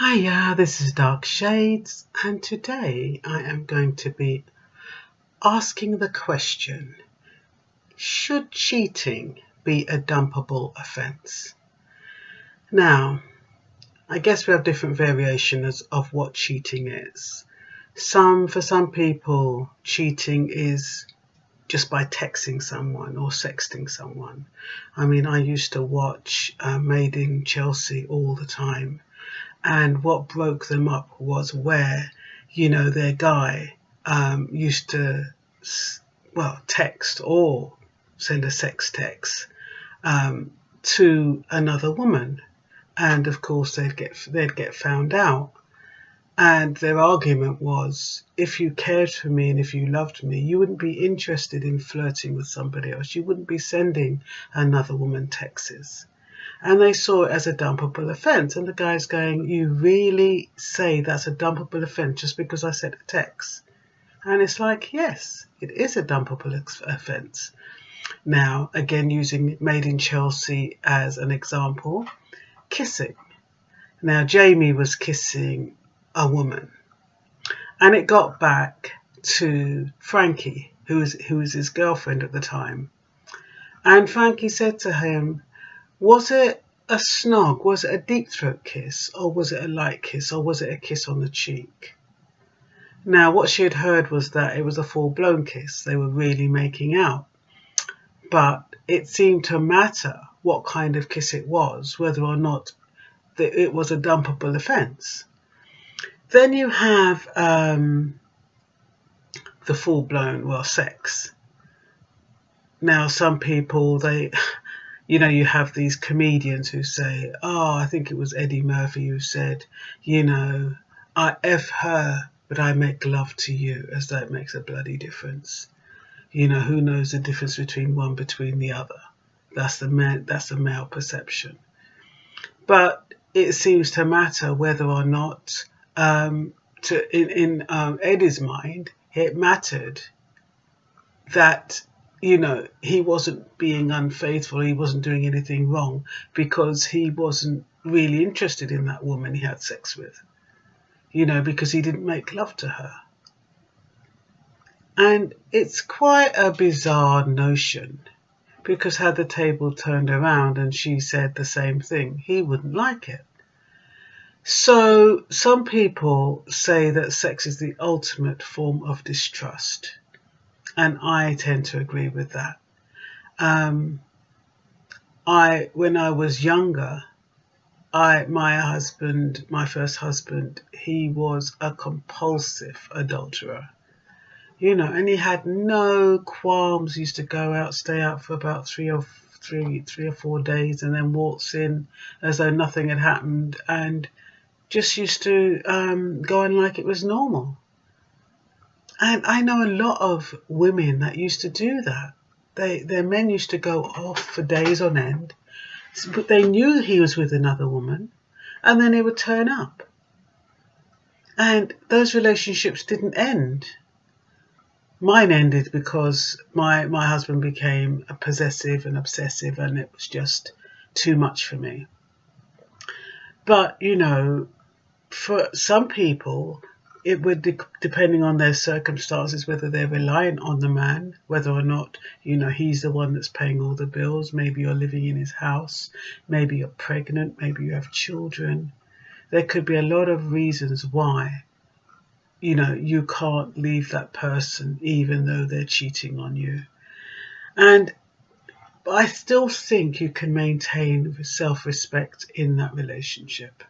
Hiya, this is Dark Shades, and today I am going to be asking the question, should cheating be a dumpable offence? Now, I guess we have different variations of what cheating is. For some people, cheating is just by texting someone or sexting someone. I mean, I used to watch Made in Chelsea all the time. And what broke them up was where, their guy used to, text or send a sex text to another woman. And of course, they'd get found out. And their argument was, if you cared for me and if you loved me, you wouldn't be interested in flirting with somebody else. You wouldn't be sending another woman texts. And they saw it as a dumpable offence. And the guy's going, you really say that's a dumpable offence just because I sent a text? And it's like, yes, it is a dumpable offence. Now, again, using Made in Chelsea as an example, kissing. Now, Jamie was kissing a woman. And it got back to Frankie, who was his girlfriend at the time. And Frankie said to him, was it a snog? Was it a deep throat kiss? Or was it a light kiss? Or was it a kiss on the cheek? Now, what she had heard was that it was a full-blown kiss. They were really making out. But it seemed to matter what kind of kiss it was, whether or not it was a dumpable offence. Then you have the full-blown, sex. Now, some people, you have these comedians who say, I think it was Eddie Murphy who said, I F her, but I make love to you, as though it makes a bloody difference. Who knows the difference between the other? That's the male perception. But it seems to matter whether or not, in Eddie's mind, it mattered that he wasn't being unfaithful, he wasn't doing anything wrong, because he wasn't really interested in that woman he had sex with, because he didn't make love to her. And it's quite a bizarre notion, because had the table turned around and she said the same thing, he wouldn't like it. So some people say that sex is the ultimate form of distrust. And I tend to agree with that. When I was younger, my first husband, he was a compulsive adulterer, and he had no qualms. He used to go out, stay out for about three or 4 days, and then waltz in as though nothing had happened, and just used to go on like it was normal. And I know a lot of women that used to do that. Their men used to go off for days on end, but they knew he was with another woman, and then he would turn up. And those relationships didn't end. Mine ended because my husband became possessive and obsessive, and it was just too much for me. But, for some people, it would, depending on their circumstances, whether they're reliant on the man, whether or not, he's the one that's paying all the bills. Maybe you're living in his house. Maybe you're pregnant. Maybe you have children. There could be a lot of reasons why, you can't leave that person even though they're cheating on you. And I still think you can maintain self-respect in that relationship,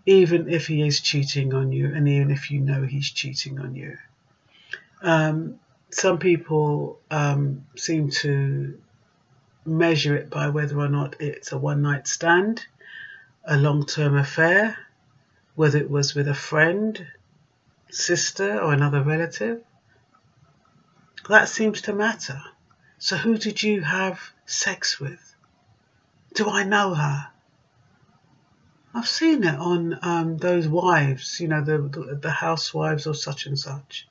even if he is cheating on you, and even if you know he's cheating on you. Some people seem to measure it by whether or not it's a one-night stand, a long-term affair, whether it was with a friend, sister, or another relative. That seems to matter. So who did you have sex with? Do I know her? I've seen it on those wives, the housewives or such and such.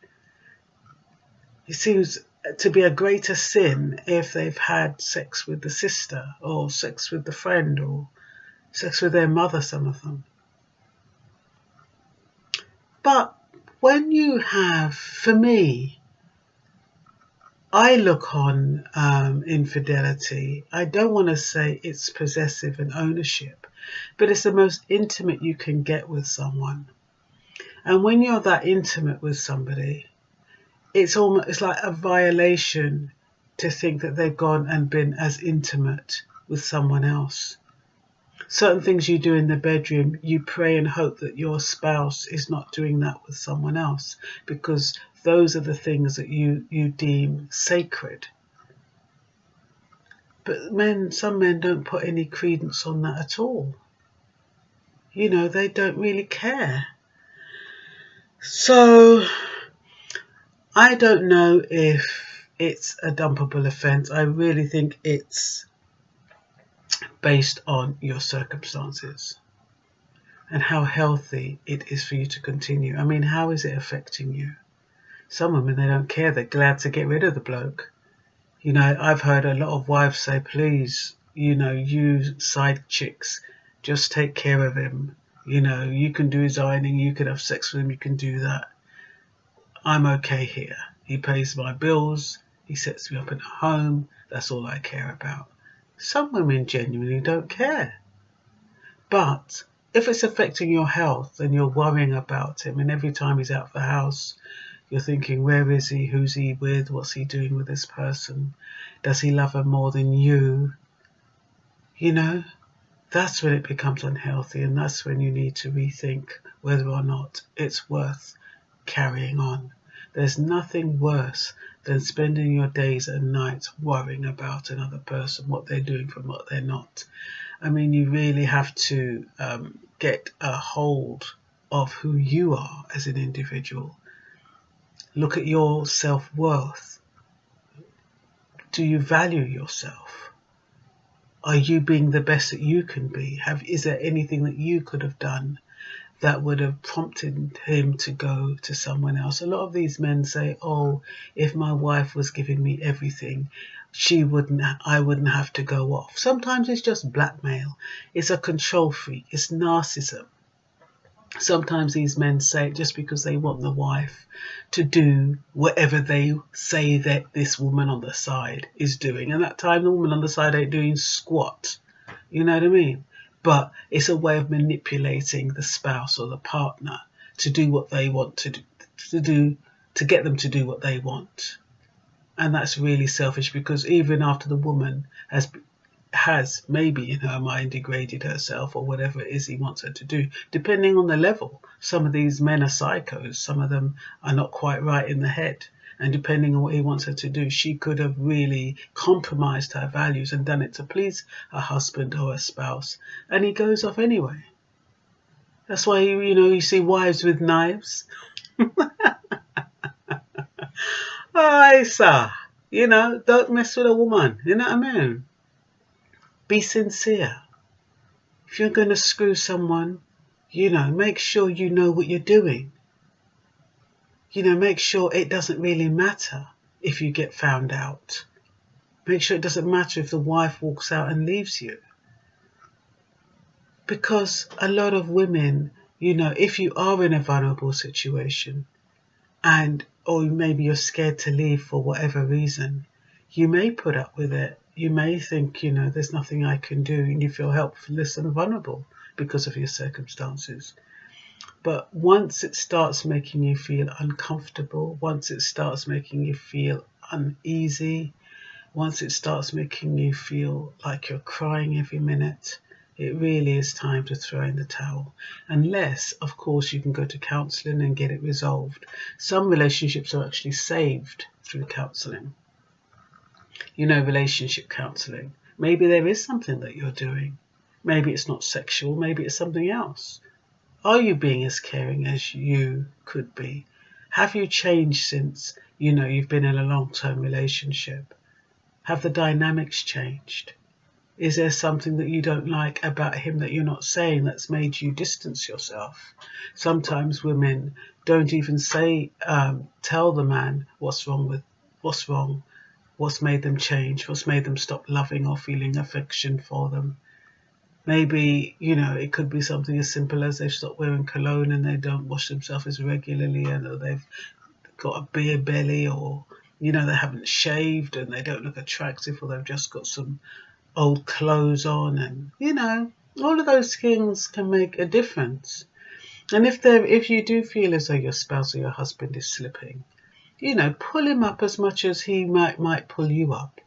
It seems to be a greater sin if they've had sex with the sister, or sex with the friend, or sex with their mother, some of them. But when you have, for me, I look on infidelity, I don't want to say it's possessive and ownership, but it's the most intimate you can get with someone. And when you're that intimate with somebody, it's like a violation to think that they've gone and been as intimate with someone else. Certain things you do in the bedroom, you pray and hope that your spouse is not doing that with someone else, because those are the things that you deem sacred. But some men don't put any credence on that at all. You know, they don't really care. So I don't know if it's a dumpable offence. I really think it's based on your circumstances and how healthy it is for you to continue. I mean, how is it affecting you? Some women, they don't care. They're glad to get rid of the bloke. You know, I've heard a lot of wives say, please, you know, you side chicks, just take care of him. You know, you can do his ironing, you can have sex with him, you can do that. I'm okay here. He pays my bills, he sets me up in a home, that's all I care about. Some women genuinely don't care. But if it's affecting your health and you're worrying about him, and every time he's out of the house, you're thinking, where is he? Who's he with? What's he doing with this person? Does he love her more than you? You know, that's when it becomes unhealthy, and that's when you need to rethink whether or not it's worth carrying on. There's nothing worse than spending your days and nights worrying about another person, what they're doing from what they're not. I mean, you really have to get a hold of who you are as an individual. Look at your self-worth. Do you value yourself? Are you being the best that you can be? Is there anything that you could have done that would have prompted him to go to someone else? A lot of these men say, oh, if my wife was giving me everything, I wouldn't have to go off. Sometimes it's just blackmail. It's a control freak. It's narcissism. Sometimes these men say it just because they want the wife to do whatever they say that this woman on the side is doing. And that time the woman on the side ain't doing squat. You know what I mean? But it's a way of manipulating the spouse or the partner to do what they want to get them to do what they want. And that's really selfish, because even after the woman has maybe in her mind degraded herself or whatever it is he wants her to do, depending on the level. Some of these men are psychos, some of them are not quite right in the head, and depending on what he wants her to do, she could have really compromised her values and done it to please her husband or her spouse, and he goes off anyway. That's why, you know, you see wives with knives. Oh, sir, you know, don't mess with a woman, you know what I mean? Be sincere. If you're going to screw someone, you know, make sure you know what you're doing. You know, make sure it doesn't really matter if you get found out. Make sure it doesn't matter if the wife walks out and leaves you. Because a lot of women, you know, if you are in a vulnerable situation or maybe you're scared to leave for whatever reason, you may put up with it. You may think, you know, there's nothing I can do, and you feel helpless and vulnerable because of your circumstances. But once it starts making you feel uncomfortable, once it starts making you feel uneasy, once it starts making you feel like you're crying every minute, it really is time to throw in the towel. Unless, of course, you can go to counselling and get it resolved. Some relationships are actually saved through counselling. You know, relationship counselling. Maybe there is something that you're doing. Maybe it's not sexual, maybe it's something else. Are you being as caring as you could be? Have you changed since, you know, you've been in a long-term relationship? Have the dynamics changed? Is there something that you don't like about him that you're not saying that's made you distance yourself? Sometimes women don't even tell the man what's wrong, what's made them change, what's made them stop loving or feeling affection for them. Maybe, it could be something as simple as they've stopped wearing cologne and they don't wash themselves as regularly, and they've got a beer belly, or, they haven't shaved and they don't look attractive, or they've just got some old clothes on, and, all of those things can make a difference. And if you do feel as though your spouse or your husband is slipping, pull him up as much as he might pull you up.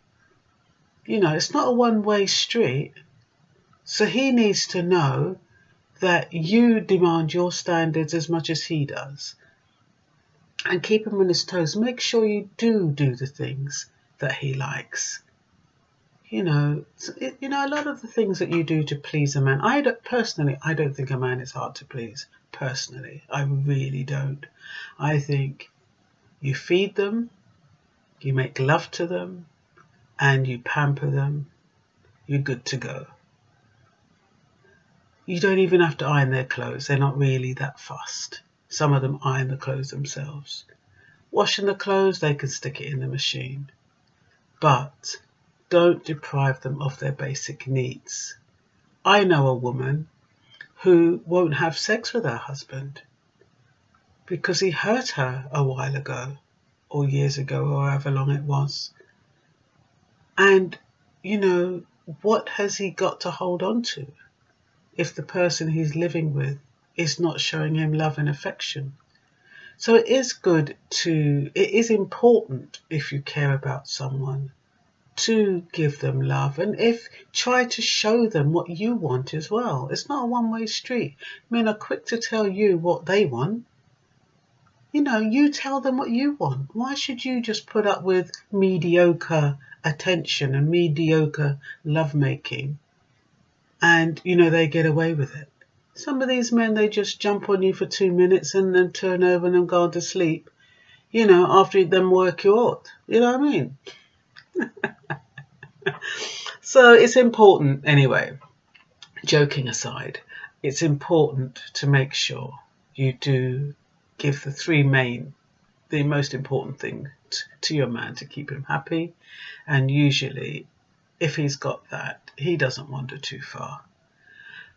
It's not a one-way street. So he needs to know that you demand your standards as much as he does. And keep him on his toes. Make sure you do the things that he likes. A lot of the things that you do to please a man. I don't think a man is hard to please. Personally, I really don't. I think you feed them, you make love to them, and you pamper them. You're good to go. You don't even have to iron their clothes. They're not really that fussed. Some of them iron the clothes themselves. Washing the clothes, they can stick it in the machine. But don't deprive them of their basic needs. I know a woman who won't have sex with her husband because he hurt her a while ago, or years ago, or however long it was. And, what has he got to hold on to if the person he's living with is not showing him love and affection? So it is important, if you care about someone, to give them love, and try to show them what you want as well. It's not a one-way street. Men are quick to tell you what they want. You tell them what you want. Why should you just put up with mediocre attention and mediocre lovemaking and, they get away with it? Some of these men, they just jump on you for 2 minutes and then turn over and go on to sleep, after them work you out. You know what I mean? So it's important, anyway, joking aside, it's important to make sure you do give the most important thing to your man to keep him happy. And usually, if he's got that, he doesn't wander too far.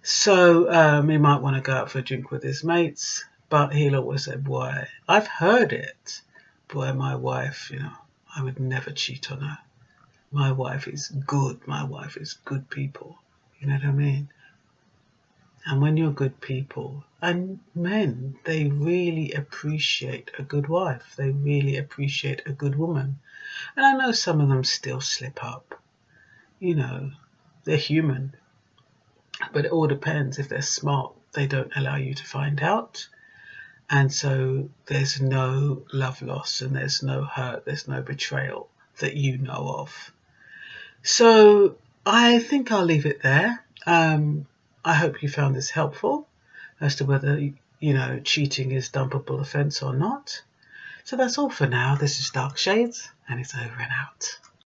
So he might want to go out for a drink with his mates, but he'll always say, boy, I've heard it. Boy, my wife, I would never cheat on her. My wife is good. My wife is good people. You know what I mean? And when you're good people, and men, they really appreciate a good wife. They really appreciate a good woman. And I know some of them still slip up. They're human. But it all depends. If they're smart, they don't allow you to find out. And so there's no love loss, and there's no hurt, there's no betrayal that you know of. So I think I'll leave it there. I hope you found this helpful as to whether, cheating is dumpable offence or not. So that's all for now. This is Dark Shades, and it's over and out.